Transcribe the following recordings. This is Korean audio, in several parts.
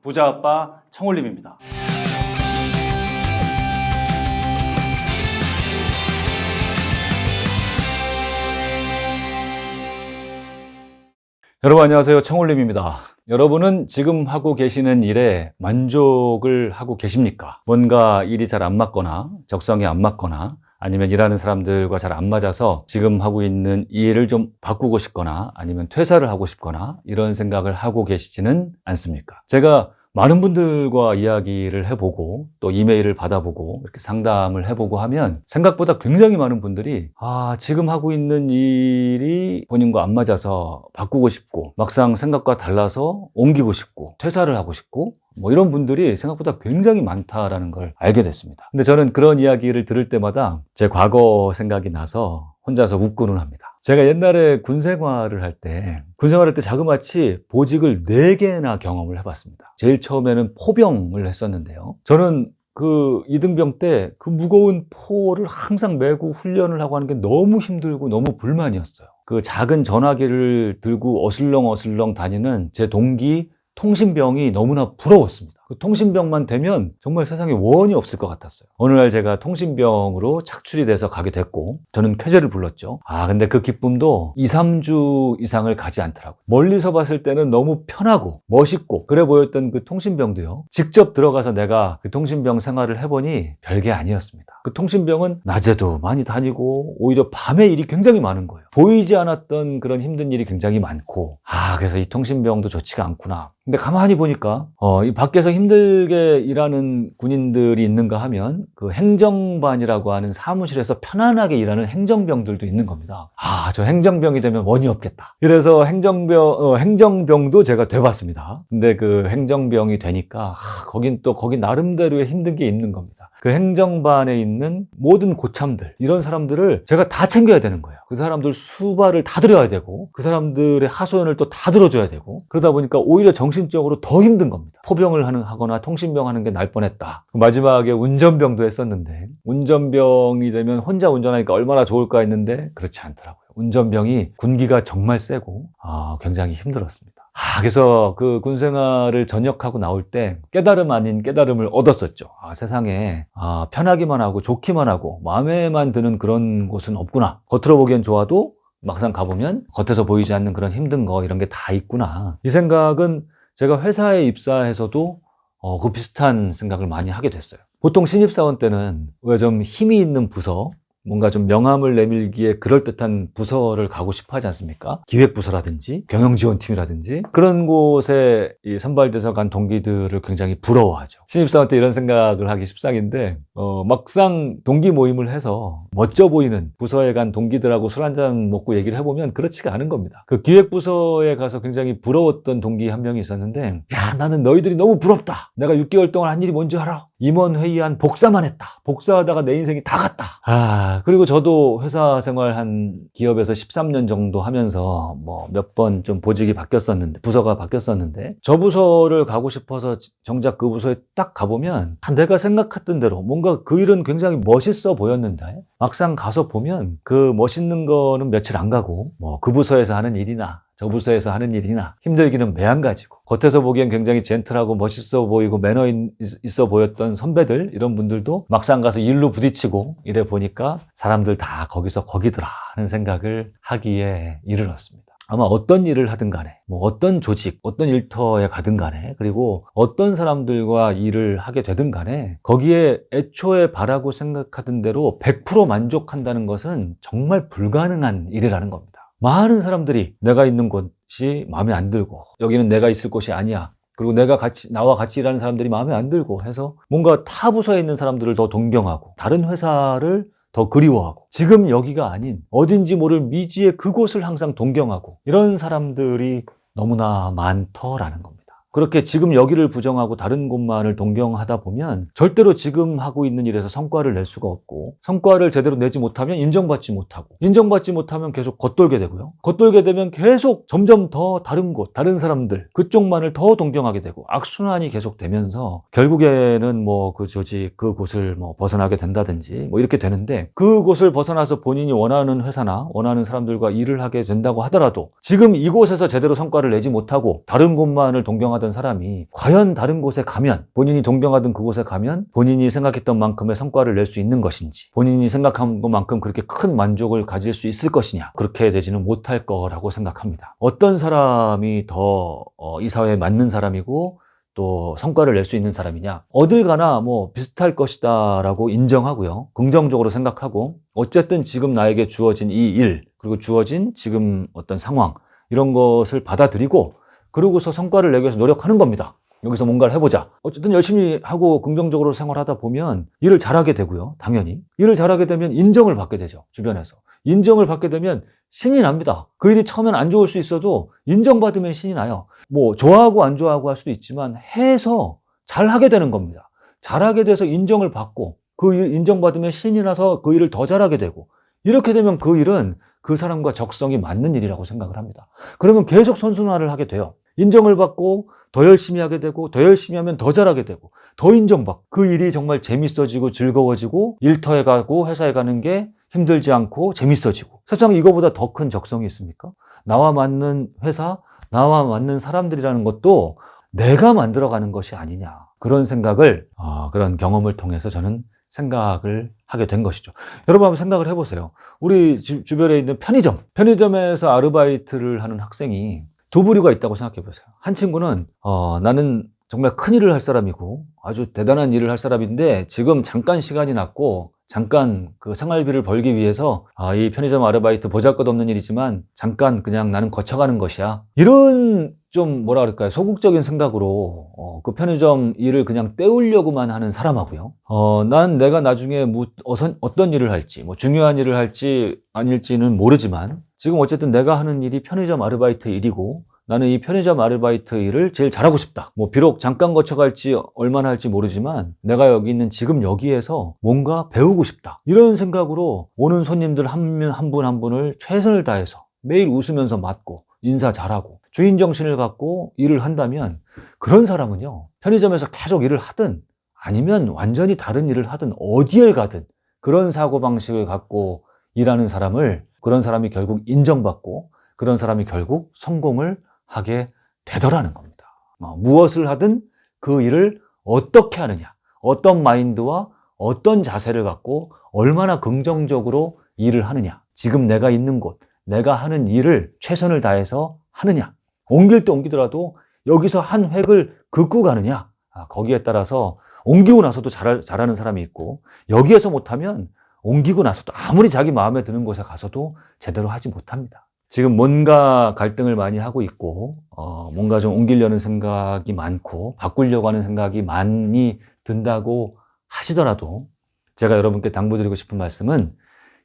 부자 아빠 청홀림입니다. 여러분 안녕하세요. 청홀림입니다. 여러분은 지금 하고 계시는 일에 만족을 하고 계십니까? 뭔가 일이 잘 안 맞거나 적성에 안 맞거나 아니면 일하는 사람들과 잘 안 맞아서 지금 하고 있는 이 일을 좀 바꾸고 싶거나 아니면 퇴사를 하고 싶거나 이런 생각을 하고 계시지는 않습니까? 제가 많은 분들과 이야기를 해보고 또 이메일을 받아보고 이렇게 상담을 해보고 하면 생각보다 굉장히 많은 분들이 지금 하고 있는 일이 본인과 안 맞아서 바꾸고 싶고 막상 생각과 달라서 옮기고 싶고 퇴사를 하고 싶고 이런 분들이 생각보다 굉장히 많다라는 걸 알게 됐습니다. 근데 저는 그런 이야기를 들을 때마다 제 과거 생각이 나서 혼자서 웃고는 합니다. 제가 옛날에 군 생활을 할 때 자그마치 보직을 4개나 경험을 해봤습니다. 제일 처음에는 포병을 했었는데요. 저는 그 이등병 때 그 무거운 포를 항상 메고 훈련을 하고 하는 게 너무 힘들고 너무 불만이었어요. 그 작은 전화기를 들고 어슬렁어슬렁 다니는 제 동기 통신병이 너무나 부러웠습니다. 그 통신병만 되면 정말 세상에 원이 없을 것 같았어요. 어느 날 제가 통신병으로 착출이 돼서 가게 됐고 저는 쾌재를 불렀죠. 근데 그 기쁨도 2, 3주 이상을 가지 않더라고요. 멀리서 봤을 때는 너무 편하고 멋있고 그래 보였던 그 통신병도요. 직접 들어가서 내가 그 통신병 생활을 해보니 별게 아니었습니다. 그 통신병은 낮에도 많이 다니고 오히려 밤에 일이 굉장히 많은 거예요. 보이지 않았던 그런 힘든 일이 굉장히 많고 그래서 이 통신병도 좋지가 않구나. 근데 가만히 보니까 이 밖에서 힘들게 일하는 군인들이 있는가 하면 그 행정반이라고 하는 사무실에서 편안하게 일하는 행정병들도 있는 겁니다. 저 행정병이 되면 원이 없겠다. 그래서 행정병도 제가 돼봤습니다. 근데 그 행정병이 되니까 거긴 나름대로의 힘든 게 있는 겁니다. 그 행정반에 있는 모든 고참들 이런 사람들을 제가 다 챙겨야 되는 거예요. 그 사람들 수발을 다 들여야 되고 그 사람들의 하소연을 또 다 들어줘야 되고 그러다 보니까 오히려 정신적으로 더 힘든 겁니다. 포병을 하거나 통신병 하는 게 날 뻔했다. 마지막에 운전병도 했었는데 운전병이 되면 혼자 운전하니까 얼마나 좋을까 했는데 그렇지 않더라고요. 운전병이 군기가 정말 세고 굉장히 힘들었습니다. 그래서 그 군생활을 전역하고 나올 때 깨달음 아닌 깨달음을 얻었었죠. 세상에 편하기만 하고 좋기만 하고 마음에만 드는 그런 곳은 없구나. 겉으로 보기엔 좋아도 막상 가보면 겉에서 보이지 않는 그런 힘든 거 이런 게 다 있구나. 이 생각은 제가 회사에 입사해서도 그 비슷한 생각을 많이 하게 됐어요. 보통 신입사원 때는 왜 좀 힘이 있는 부서 뭔가 좀 명함을 내밀기에 그럴듯한 부서를 가고 싶어 하지 않습니까? 기획부서라든지 경영지원팀이라든지 그런 곳에 선발돼서 간 동기들을 굉장히 부러워하죠. 신입사원 때 이런 생각을 하기 십상인데 막상 동기 모임을 해서 멋져 보이는 부서에 간 동기들하고 술 한잔 먹고 얘기를 해보면 그렇지가 않은 겁니다. 그 기획부서에 가서 굉장히 부러웠던 동기 한 명이 있었는데 나는 너희들이 너무 부럽다. 내가 6개월 동안 한 일이 뭔지 알아? 임원회의한 복사만 했다. 복사하다가 내 인생이 다 갔다. 그리고 저도 회사 생활 한 기업에서 13년 정도 하면서 몇 번 좀 보직이 바뀌었었는데 부서가 바뀌었었는데 저 부서를 가고 싶어서 정작 그 부서에 딱 가보면 내가 생각했던 대로 뭔가 그 일은 굉장히 멋있어 보였는데 막상 가서 보면 그 멋있는 거는 며칠 안 가고 그 부서에서 하는 일이나 저 부서에서 하는 일이나 힘들기는 매한가지고 겉에서 보기엔 굉장히 젠틀하고 멋있어 보이고 매너 있어 보였던 선배들 이런 분들도 막상 가서 일로 부딪히고 이래 보니까 사람들 다 거기서 거기더라 하는 생각을 하기에 이르렀습니다. 아마 어떤 일을 하든 간에 어떤 조직, 어떤 일터에 가든 간에 그리고 어떤 사람들과 일을 하게 되든 간에 거기에 애초에 바라고 생각하던 대로 100% 만족한다는 것은 정말 불가능한 일이라는 겁니다. 많은 사람들이 내가 있는 곳이 마음에 안 들고 여기는 내가 있을 곳이 아니야. 그리고 나와 같이 일하는 사람들이 마음에 안 들고 해서 뭔가 타 부서에 있는 사람들을 더 동경하고 다른 회사를 더 그리워하고 지금 여기가 아닌 어딘지 모를 미지의 그곳을 항상 동경하고 이런 사람들이 너무나 많더라는 겁니다. 그렇게 지금 여기를 부정하고 다른 곳만을 동경하다 보면 절대로 지금 하고 있는 일에서 성과를 낼 수가 없고 성과를 제대로 내지 못하면 인정받지 못하면 계속 겉돌게 되고요. 겉돌게 되면 계속 점점 더 다른 곳, 다른 사람들 그쪽만을 더 동경하게 되고 악순환이 계속 되면서 결국에는 그 조직, 그곳을 벗어나게 된다든지 이렇게 되는데 그곳을 벗어나서 본인이 원하는 회사나 원하는 사람들과 일을 하게 된다고 하더라도 지금 이곳에서 제대로 성과를 내지 못하고 다른 곳만을 동경하다 동경하던 사람이 과연 다른 곳에 가면, 본인이 동경하던 그곳에 가면 본인이 생각했던 만큼의 성과를 낼 수 있는 것인지, 본인이 생각한 것만큼 그렇게 큰 만족을 가질 수 있을 것이냐, 그렇게 되지는 못할 거라고 생각합니다. 어떤 사람이 더 이 사회에 맞는 사람이고 또 성과를 낼 수 있는 사람이냐, 어딜 가나 뭐 비슷할 것이다 라고 인정하고요, 긍정적으로 생각하고, 어쨌든 지금 나에게 주어진 이 일, 그리고 주어진 지금 어떤 상황, 이런 것을 받아들이고 그러고서 성과를 내기 위해서 노력하는 겁니다. 여기서 뭔가를 해보자. 어쨌든 열심히 하고 긍정적으로 생활하다 보면 일을 잘하게 되고요. 당연히 일을 잘하게 되면 인정을 받게 되죠. 주변에서 인정을 받게 되면 신이 납니다. 그 일이 처음엔 안 좋을 수 있어도 인정받으면 신이 나요. 뭐 좋아하고 안 좋아하고 할 수도 있지만 해서 잘하게 되는 겁니다. 잘하게 돼서 인정을 받고 그 일 인정받으면 신이 나서 그 일을 더 잘하게 되고, 이렇게 되면 그 일은 그 사람과 적성이 맞는 일이라고 생각을 합니다. 그러면 계속 선순환을 하게 돼요. 인정을 받고 더 열심히 하게 되고, 더 열심히 하면 더 잘하게 되고, 더 인정받고, 그 일이 정말 재밌어지고 즐거워지고, 일터에 가고 회사에 가는 게 힘들지 않고 재밌어지고. 세상에 이거보다 더 큰 적성이 있습니까? 나와 맞는 회사, 나와 맞는 사람들이라는 것도 내가 만들어가는 것이 아니냐, 그런 생각을, 그런 경험을 통해서 저는 생각을 하게 된 것이죠. 여러분 한번 생각을 해보세요. 우리 주변에 있는 편의점에서 아르바이트를 하는 학생이 두 부류가 있다고 생각해 보세요. 한 친구는 나는 정말 큰 일을 할 사람이고 아주 대단한 일을 할 사람인데 지금 잠깐 시간이 났고 잠깐 그 생활비를 벌기 위해서 이 편의점 아르바이트 보잘것없는 일이지만 잠깐 그냥 나는 거쳐가는 것이야, 이런 좀 뭐라 그럴까요, 소극적인 생각으로 그 편의점 일을 그냥 때우려고만 하는 사람하고요, 난 내가 나중에 어떤 일을 할지, 뭐 중요한 일을 할지 아닐지는 모르지만 지금 어쨌든 내가 하는 일이 편의점 아르바이트 일이고 나는 이 편의점 아르바이트 일을 제일 잘하고 싶다. 뭐 비록 잠깐 거쳐갈지 얼마나 할지 모르지만 내가 여기 있는 지금 여기에서 뭔가 배우고 싶다, 이런 생각으로 오는 손님들 한 분 한 분을 최선을 다해서 매일 웃으면서 맞고 인사 잘하고 주인 정신을 갖고 일을 한다면, 그런 사람은요, 편의점에서 계속 일을 하든 아니면 완전히 다른 일을 하든 어디에 가든 그런 사고방식을 갖고 일하는 그런 사람이 결국 인정받고 그런 사람이 결국 성공을 하게 되더라는 겁니다. 무엇을 하든 그 일을 어떻게 하느냐, 어떤 마인드와 어떤 자세를 갖고 얼마나 긍정적으로 일을 하느냐, 지금 내가 있는 곳, 내가 하는 일을 최선을 다해서 하느냐, 옮길 때 옮기더라도 여기서 한 획을 긋고 가느냐, 거기에 따라서 옮기고 나서도 잘하는 사람이 있고, 여기에서 못하면 옮기고 나서도 아무리 자기 마음에 드는 곳에 가서도 제대로 하지 못합니다. 지금 뭔가 갈등을 많이 하고 있고 뭔가 좀 옮기려는 생각이 많고 바꾸려고 하는 생각이 많이 든다고 하시더라도 제가 여러분께 당부드리고 싶은 말씀은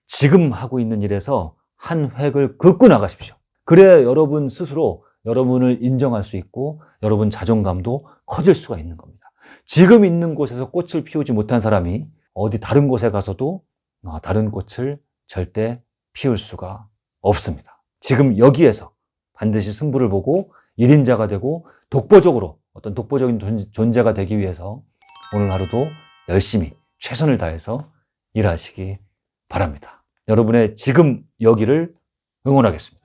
지금 하고 있는 일에서 한 획을 긋고 나가십시오. 그래야 여러분 스스로 여러분을 인정할 수 있고 여러분 자존감도 커질 수가 있는 겁니다. 지금 있는 곳에서 꽃을 피우지 못한 사람이 어디 다른 곳에 가서도 다른 꽃을 절대 피울 수가 없습니다. 지금 여기에서 반드시 승부를 보고 1인자가 되고 어떤 독보적인 존재가 되기 위해서 오늘 하루도 열심히 최선을 다해서 일하시기 바랍니다. 여러분의 지금 여기를 응원하겠습니다.